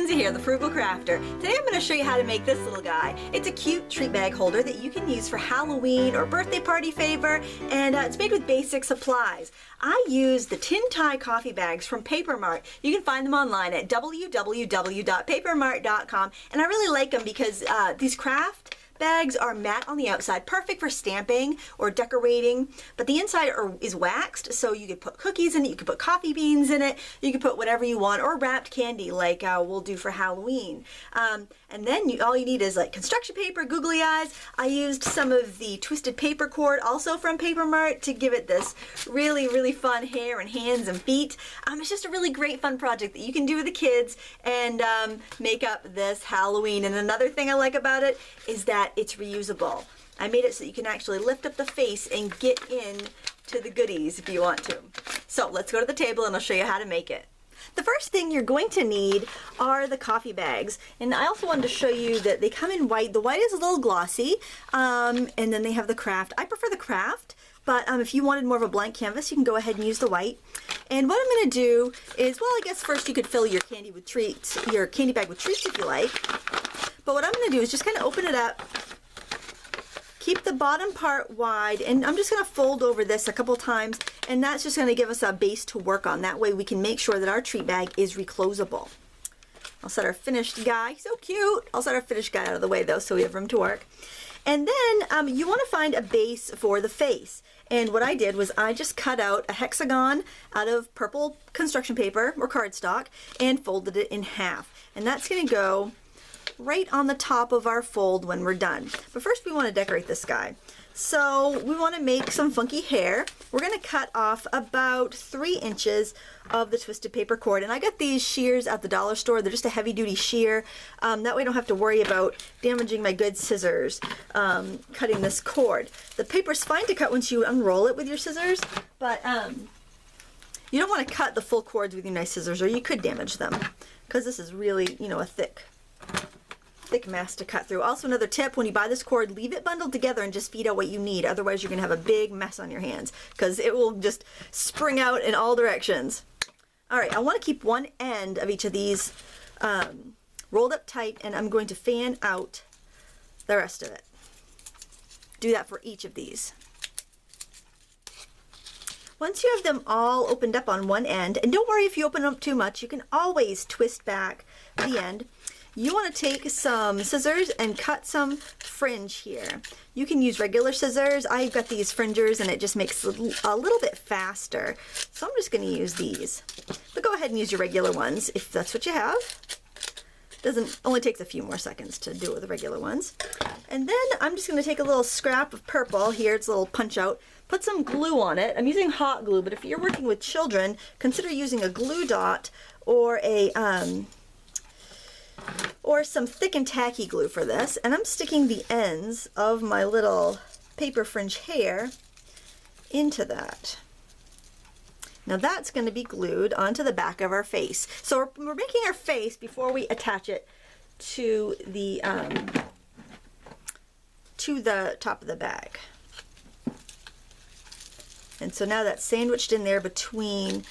Lindsay here, the Frugal Crafter. Today I'm going to show you how to make this little guy. It's a cute treat bag holder that you can use for Halloween or birthday party favor, and it's made with basic supplies. I use the Tin Tie coffee bags from Paper Mart. You can find them online at www.papermart.com, and I really like them because these craft bags are matte on the outside, perfect for stamping or decorating, but the inside is waxed, so you could put cookies in it, you could put coffee beans in it, you could put whatever you want, or wrapped candy like we'll do for Halloween. And then all you need is like construction paper, googly eyes. I used some of the twisted paper cord also from Paper Mart to give it this really fun hair and hands and feet. It's just a really great fun project that you can do with the kids and make up this Halloween. And another thing I like about it is that it's reusable. I made it so you can actually lift up the face and get in to the goodies if you want to. So let's go to the table and I'll show you how to make it. The first thing you're going to need are the coffee bags, and I also wanted to show you that they come in white. The white is a little glossy, and then they have the craft. I prefer the craft, but if you wanted more of a blank canvas, you can go ahead and use the white. And what I'm going to do is, well, I guess first you could fill your candy with treats, your candy bag with treats if you like. But what I'm going to do is just kind of open it up, keep the bottom part wide, and I'm just going to fold over this a couple times, and that's just going to give us a base to work on. That way we can make sure that our treat bag is reclosable. I'll set our finished guy, so cute. I'll set our finished guy out of the way though so we have room to work. And then you want to find a base for the face. And what I did was I just cut out a hexagon out of purple construction paper or cardstock and folded it in half. And that's going to go right on the top of our fold when we're done. But first we want to decorate this guy. So we want to make some funky hair. We're going to cut off about 3 inches of the twisted paper cord. And I got these shears at the dollar store. They're just a heavy duty shear. That way I don't have to worry about damaging my good scissors cutting this cord. The paper's fine to cut once you unroll it with your scissors, but you don't want to cut the full cords with your nice scissors or you could damage them because this is really, you know, a thick mass to cut through. Also, another tip, when you buy this cord, leave it bundled together and just feed out what you need. Otherwise you're gonna have a big mess on your hands because it will just spring out in all directions. All right, I want to keep one end of each of these rolled up tight, and I'm going to fan out the rest of it. Do that for each of these. Once you have them all opened up on one end, and don't worry if you open them up too much, you can always twist back the end. You want to take some scissors and cut some fringe here. You can use regular scissors. I've got these fringers and it just makes it a little bit faster. So I'm just going to use these. But go ahead and use your regular ones if that's what you have. Only takes a few more seconds to do it with the regular ones. And then I'm just going to take a little scrap of purple here. It's a little punch out. Put some glue on it. I'm using hot glue, but if you're working with children, consider using a glue dot or some thick and tacky glue for this. And I'm sticking the ends of my little paper fringe hair into that. Now that's going to be glued onto the back of our face. So we're making our face before we attach it to the top of the bag. And so now that's sandwiched in there between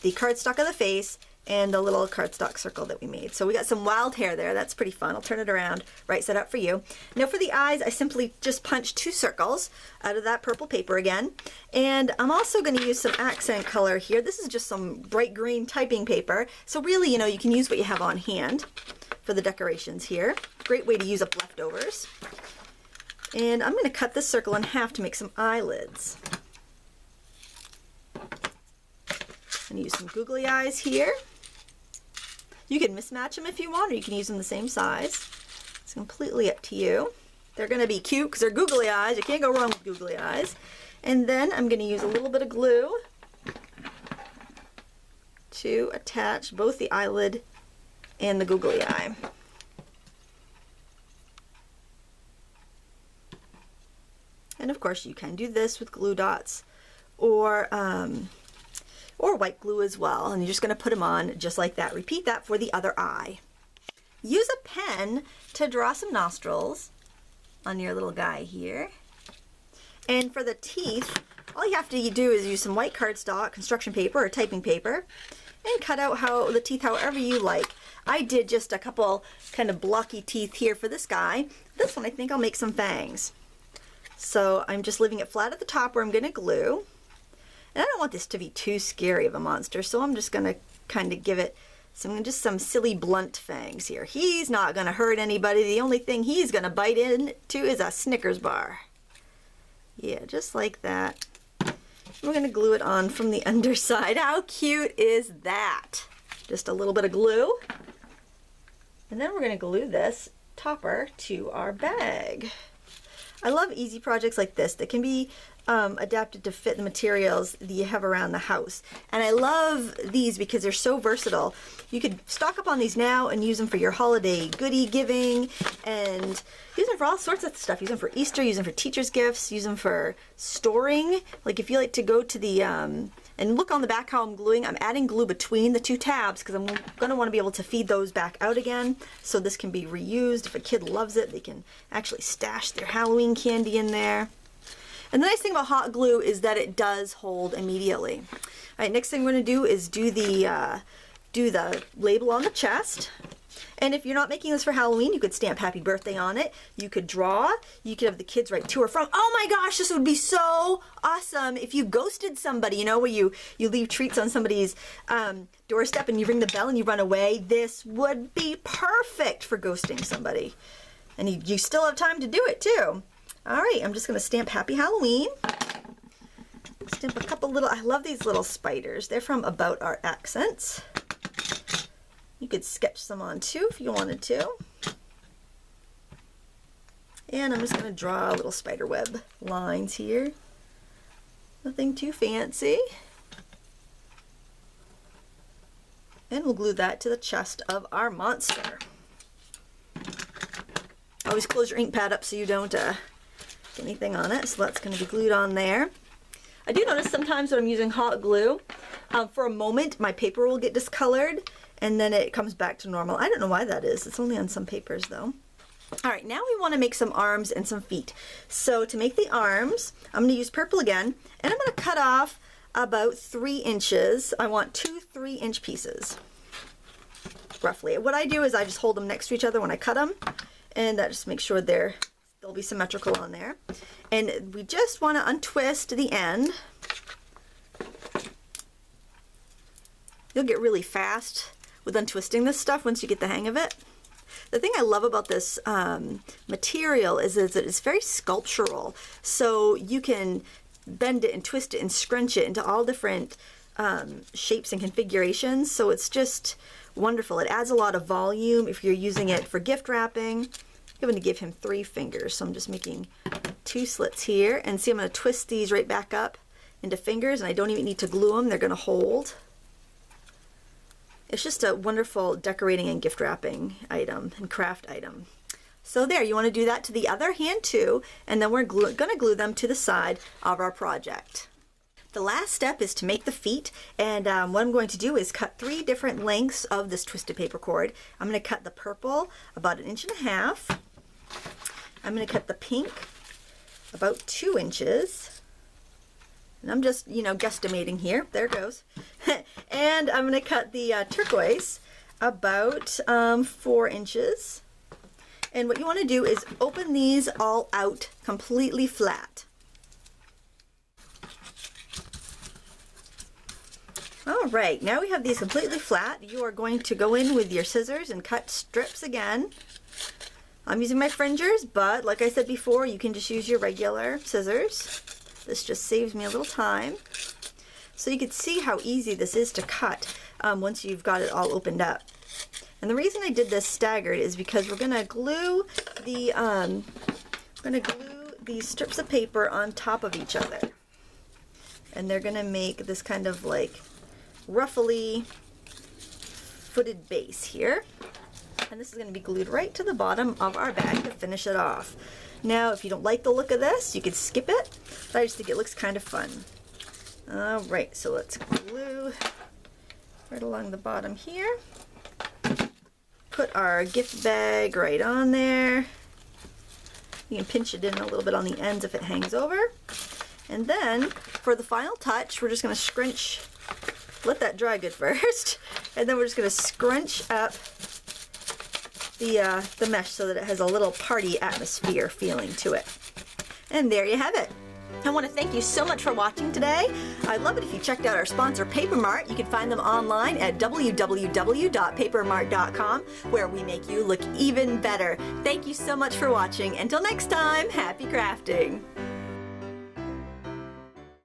the cardstock of the face and the little cardstock circle that we made. So we got some wild hair there. That's pretty fun. I'll turn it around, right side up for you. Now for the eyes, I simply just punched 2 circles out of that purple paper again. And I'm also going to use some accent color here. This is just some bright green typing paper. So really, you know, you can use what you have on hand for the decorations here. Great way to use up leftovers. And I'm going to cut this circle in half to make some eyelids. And use some googly eyes here. You can mismatch them if you want, or you can use them the same size. It's completely up to you. They're going to be cute because they're googly eyes. You can't go wrong with googly eyes. And then I'm going to use a little bit of glue to attach both the eyelid and the googly eye. And of course you can do this with glue dots or white glue as well, and you're just going to put them on just like that. Repeat that for the other eye. Use a pen to draw some nostrils on your little guy here. And for the teeth, all you have to do is use some white cardstock, construction paper, or typing paper, and cut out the teeth however you like. I did just a couple kind of blocky teeth here for this guy. This one I think I'll make some fangs. So I'm just leaving it flat at the top where I'm going to glue. And I don't want this to be too scary of a monster, so I'm just going to kind of give it some silly blunt fangs here. He's not going to hurt anybody. The only thing he's going to bite into is a Snickers bar. Yeah, just like that. We're going to glue it on from the underside. How cute is that? Just a little bit of glue. And then we're going to glue this topper to our bag. I love easy projects like this that can be adapted to fit the materials that you have around the house. And I love these because they're so versatile. You could stock up on these now and use them for your holiday goodie giving, and use them for all sorts of stuff. Use them for Easter, use them for teacher's gifts, use them for storing. Like if you like to go to the, and look on the back how I'm gluing. I'm adding glue between the two tabs because I'm going to want to be able to feed those back out again. So this can be reused. If a kid loves it, they can actually stash their Halloween candy in there. And the nice thing about hot glue is that it does hold immediately. All right, next thing we're going to do is do the label on the chest. And if you're not making this for Halloween, you could stamp happy birthday on it. You could draw. You could have the kids write to or from. Oh my gosh, this would be so awesome if you ghosted somebody, you know, where you leave treats on somebody's doorstep and you ring the bell and you run away. This would be perfect for ghosting somebody. And you still have time to do it too. All right, I'm just going to stamp Happy Halloween. Stamp a couple little, I love these little spiders. They're from About Our Accents. You could sketch some on too if you wanted to. And I'm just going to draw little spider web lines here. Nothing too fancy. And we'll glue that to the chest of our monster. Always close your ink pad up so you don't anything on it, so that's going to be glued on there. I do notice sometimes when I'm using hot glue, for a moment my paper will get discolored and then it comes back to normal. I don't know why that is. It's only on some papers though. Alright, now we want to make some arms and some feet. So to make the arms, I'm going to use purple again, and I'm going to cut off about 3 inches. I want 2 3-inch pieces, roughly. What I do is I just hold them next to each other when I cut them, and that just makes sure they'll be symmetrical on there. And we just want to untwist the end. You'll get really fast with untwisting this stuff once you get the hang of it. The thing I love about this material is that it's very sculptural. So you can bend it and twist it and scrunch it into all different shapes and configurations. So it's just wonderful. It adds a lot of volume if you're using it for gift wrapping. I'm going to give him 3 fingers, so I'm just making 2 slits here. And see, I'm going to twist these right back up into fingers, and I don't even need to glue them. They're going to hold. It's just a wonderful decorating and gift wrapping item and craft item. So there, you want to do that to the other hand too, and then we're going to glue them to the side of our project. The last step is to make the feet, and what I'm going to do is cut 3 different lengths of this twisted paper cord. I'm going to cut the purple about 1.5 inches. I'm going to cut the pink about 2 inches. And I'm just, you know, guesstimating here. There it goes. And I'm going to cut the turquoise about 4 inches. And what you want to do is open these all out completely flat. All right, now we have these completely flat. You are going to go in with your scissors and cut strips again. I'm using my fringers, but like I said before, you can just use your regular scissors. This just saves me a little time. So you can see how easy this is to cut once you've got it all opened up. And the reason I did this staggered is because we're going to glue these strips of paper on top of each other. And they're going to make this kind of like ruffly footed base here. And this is going to be glued right to the bottom of our bag to finish it off. Now, if you don't like the look of this, you could skip it, but I just think it looks kind of fun. All right, so let's glue right along the bottom here. Put our gift bag right on there. You can pinch it in a little bit on the ends if it hangs over. And then, for the final touch, we're just going to scrunch let that dry good first. And then we're just gonna scrunch up the mesh so that it has a little party atmosphere feeling to it. And there you have it. I want to thank you so much for watching today. I'd love it if you checked out our sponsor, Paper Mart. You can find them online at www.papermart.com, where we make you look even better. Thank you so much for watching. Until next time, happy crafting.